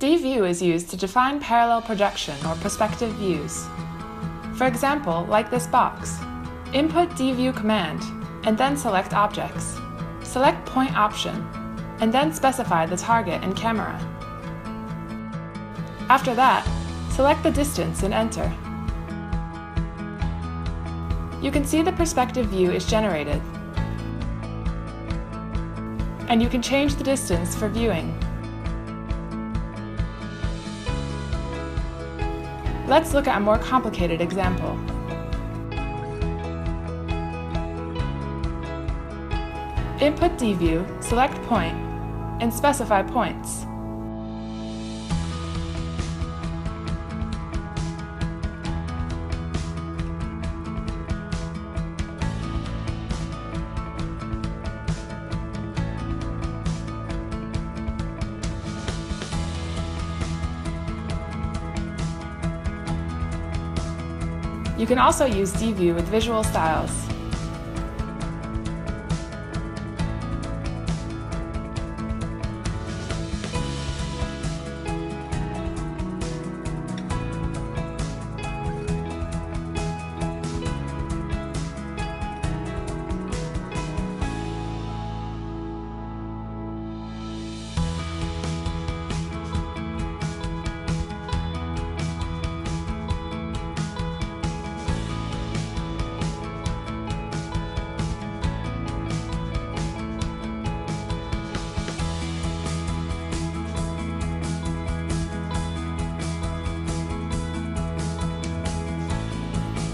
Dview is used to define parallel projection or perspective views. For example, like this box. Input Dview command, and then select Objects. Select Point option, and then specify the target and camera. After that, select the distance and enter. You can see the perspective view is generated, and you can change the distance for viewing. Let's look at a more complicated example. Input Dview, select Point, and specify points. You can also use Dview with visual styles.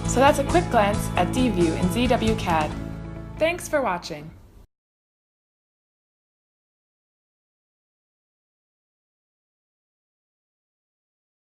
So that's a quick glance at Dview in ZWCAD. Thanks for watching.